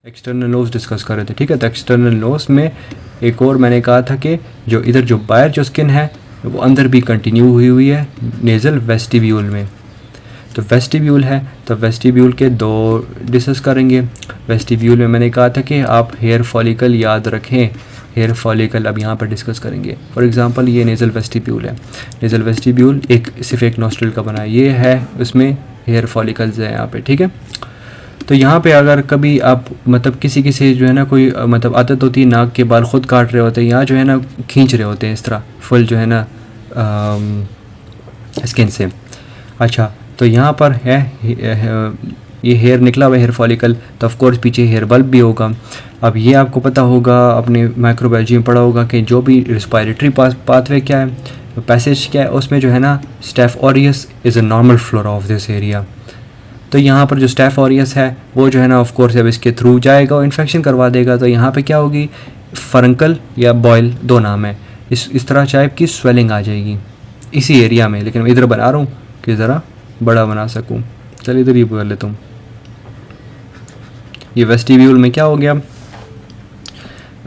External knows discuss कर रहे थे, ठीक है। तो एक्सटर्नल नोज में एक और मैंने कहा था कि जो इधर जो बाहर जो स्किन है वो अंदर भी कंटिन्यू हुई है नेज़ल वेस्टिब्यूल में। तो वेस्टिब्यूल है, तो वेस्टिब्यूल के दो डिस्कस करेंगे। वेस्टिब्यूल में मैंने कहा था कि आप हेयर फॉलिकल याद रखें, हेयर फॉलिकल अब यहाँ पर डिस्कस करेंगे। फॉर एग्जांपल ये नेज़ल वेस्टिब्यूल है, नेज़ल वेस्टिब्यूल सिर्फ एक नोस्ट्रल का बना है, ये है उसमें हेयर फॉलिकल्स है यहाँ पे, ठीक है। तो यहाँ पे अगर कभी आप मतलब किसी से जो है ना कोई मतलब आदत होती है नाक के बाल ख़ुद काट रहे होते हैं या जो है ना खींच रहे होते हैं इस तरह फुल जो है ना स्किन से। अच्छा, तो यहाँ पर है ये हेयर निकला हुआ हेयर फॉलिकल, तो ऑफ कोर्स पीछे हेयर बल्ब भी होगा। अब ये आपको पता होगा, अपने माइक्रोबायोलॉजी में पढ़ा होगा कि जो भी रिस्पायरेटरी पाथवे क्या है, पैसेज क्या है, उसमें जो है ना staph aureus is a normal flora of this area. तो यहाँ पर जो स्टेफ ऑरियस है वो जो है ना ऑफ कोर्स अब इसके थ्रू जाएगा और इन्फेक्शन करवा देगा। तो यहाँ पे क्या होगी, फरंकल या बॉयल दो नाम है, इस तरह टाइप की स्वेलिंग आ जाएगी इसी एरिया में। लेकिन मैं इधर बना रहा हूँ कि ज़रा बड़ा बना सकूँ। चलिए इधर ही कर लेता हूँ। ये वेस्टिब्यूल में क्या हो गया,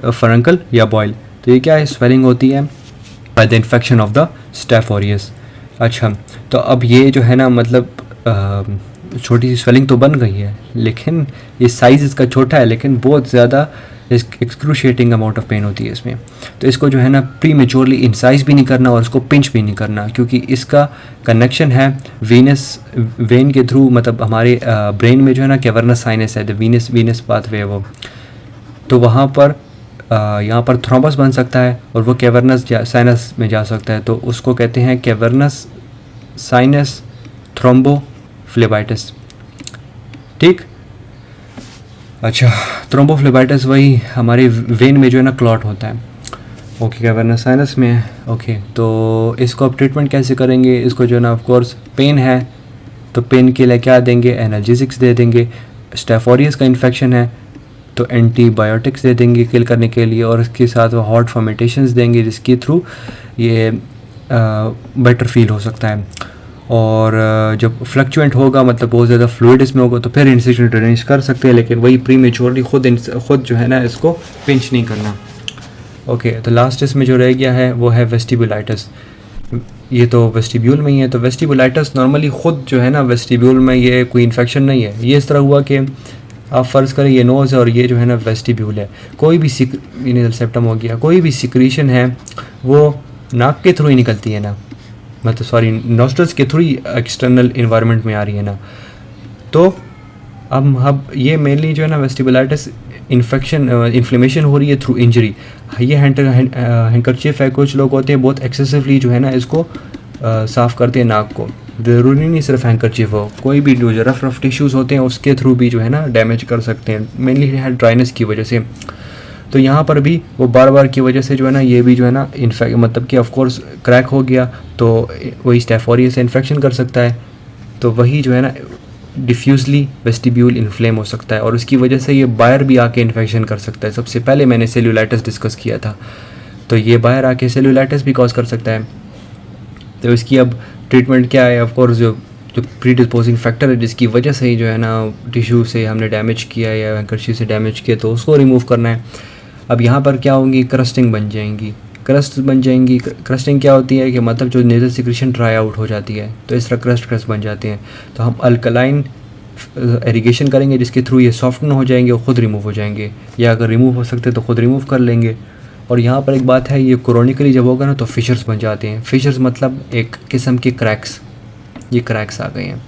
फरंकल या बॉयल, तो ये क्या है, स्वेलिंग होती है by the infection of the staph aureus. अच्छा, तो अब ये जो है ना मतलब छोटी सी स्वेलिंग तो बन गई है, लेकिन ये साइज़ इसका छोटा है, लेकिन बहुत ज़्यादा एक्सक्रूशिएटिंग अमाउंट ऑफ पेन होती है इसमें। तो इसको जो है ना प्रीमेच्योरली इंसाइज भी नहीं करना और इसको पिंच भी नहीं करना, क्योंकि इसका कनेक्शन है वेन के थ्रू, मतलब हमारे ब्रेन में जो है ना कैवर्नस साइनस है, द वीनस पाथवे है वो, तो वहाँ पर यहाँ पर थ्रोम्बस बन सकता है और वो कैवर्नस साइनस में जा सकता है। तो उसको कहते हैं कैवर्नस साइनस थ्रोम्बोफ्लेबाइटिस, ठीक। अच्छा, थ्रोम्बोफ्लेबाइटिस वही हमारे वेन में जो है ना क्लॉट होता है, ओके, कैवर्नस साइनस में। ओके, तो इसको अब ट्रीटमेंट कैसे करेंगे, इसको जो है ना ऑफ कोर्स पेन है तो पेन के लिए क्या देंगे, एनाल्जेसिक्स दे देंगे। स्टेफ ऑरियस का इन्फेक्शन है तो एंटीबायोटिक्स दे देंगे किल करने के लिए, और इसके साथ वो हॉट फॉर्मेटेशंस देंगे जिसके थ्रू ये बेटर फील हो सकता है। और जब फ्लक्चुएंट होगा, मतलब बहुत ज़्यादा फ्लूइड इसमें होगा, तो फिर इंसिजन ड्रेनेज कर सकते हैं, लेकिन वही प्रीमेच्योरली खुद जो है ना इसको पिंच नहीं करना। ओके, तो लास्ट इसमें जो रह गया है वो है वेस्टिबुलाइटिस। ये तो वेस्टिब्यूल में ही है। तो वेस्टिबुलाइटिस नॉर्मली ख़ुद जो है ना वेस्टिब्यूल में ये कोई इन्फेक्शन नहीं है। ये इस तरह हुआ कि आप फ़र्ज़ करें ये नोज़ है और ये जो है ना वेस्टिब्यूल है, कोई भी नेज़ल सेप्टम हो गया, कोई भी सिक्रीशन है वो नाक के थ्रू ही निकलती है ना, मतलब सॉरी नोस्ट्रल्स के थ्रू ही एक्सटर्नल इन्वायरमेंट में आ रही है ना। तो अब ये मेनली जो है ना वेस्टिबुलाइटिस इन्फेक्शन इन्फ्लेमेशन हो रही है थ्रू इंजरी। ये हैंकरचीफ है, कुछ लोग होते हैं बहुत एक्सेसिवली जो है ना इसको साफ़ करते हैं नाक को, ज़रूरी नहीं सिर्फ हैंकरचीफ हो, कोई भी जो रफ टिश्यूज़ होते हैं उसके थ्रू भी जो है ना डैमेज कर सकते हैं, मेनली है ड्राइनेस की वजह से। तो यहाँ पर भी वो बार की वजह से जो है ना ये भी जो है ना मतलब कि ऑफ कोर्स क्रैक हो गया तो वही स्टेफ ऑरियस से इन्फेक्शन कर सकता है, तो वही जो है ना डिफ्यूजली वेस्टिब्यूल इन्फ्लेम हो सकता है और उसकी वजह से ये बाहर भी आके इन्फेक्शन कर सकता है। सबसे पहले मैंने सेल्यूलाइटिस डिस्कस किया था, तो ये बाहर आके सेल्यूलाइटिस भी कॉज कर सकता है। तो इसकी अब ट्रीटमेंट क्या है, ऑफ कोर्स जो प्रीडिस्पोजिंग फैक्टर है जिसकी वजह से ही जो है ना टिश्यू से हमने डैमेज किया या हैंकरचीफ से डैमेज किया, तो उसको रिमूव करना है। अब यहाँ पर क्या होंगी, क्रस्टिंग बन जाएंगी। क्रस्टिंग क्या होती है कि मतलब जो नेज़ल सिक्रीशन ड्राई आउट हो जाती है, तो इस तरह क्रस्ट बन जाते हैं। तो हम अल्कलाइन इरिगेशन करेंगे जिसके थ्रू ये सॉफ्टन हो जाएंगे और ख़ुद रिमूव हो जाएंगे, या अगर रिमूव हो सकते तो ख़ुद रिमूव कर लेंगे। और यहाँ पर एक बात है, ये क्रोनिकली जब होगा ना तो फिशर्स बन जाते हैं। फिशर्स मतलब एक किस्म के क्रैक्स, ये क्रैक्स आ गए हैं।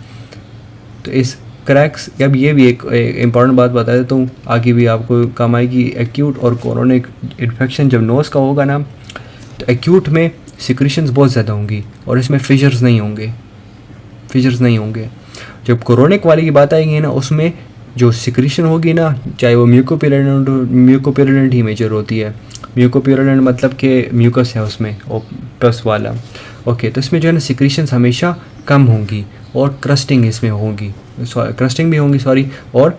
तो इस क्रैक्स, अब ये भी एक इम्पॉर्टेंट बात बता देता हूँ, आगे भी आपको काम आएगी। एक्यूट और क्रोनिक इन्फेक्शन जब नोज़ का होगा ना, तो एक्यूट में सिक्रीशंस बहुत ज़्यादा होंगी और इसमें फिशर्स नहीं होंगे। जब क्रोनिक वाली की बात आएगी ना, उसमें जो सिक्रीशन होगी ना, चाहे वो म्यूकोपेरिडेंट ही मेजर होती है। म्यूकोपेरिडेंट मतलब कि म्यूकस है उसमें, और पस वाला। ओके, तो इसमें जो है ना सिक्रीशंस हमेशा कम होंगी और क्रस्टिंग इसमें होंगी, क्रस्टिंग भी होंगी सॉरी, और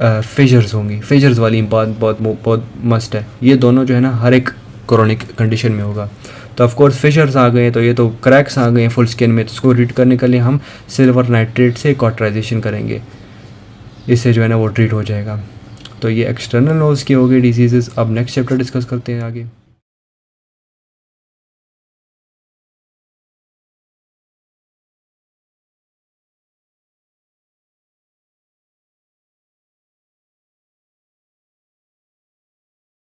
फिशर्स होंगी। फिशर्स वाली बात बहुत मस्ट है। ये दोनों जो है ना हर एक क्रोनिक कंडीशन में होगा। तो ऑफ कोर्स फिशर्स आ गए, तो ये तो क्रैक्स आ गए फुल स्किन में, तो उसको ट्रीट करने के लिए हम सिल्वर नाइट्रेट से कॉटराइजेशन करेंगे, इससे जो है ना वो ट्रीट हो जाएगा। तो ये एक्सटर्नल नोज़ की हो गई डिजीज़। अब नेक्स्ट चैप्टर डिस्कस करते हैं आगे।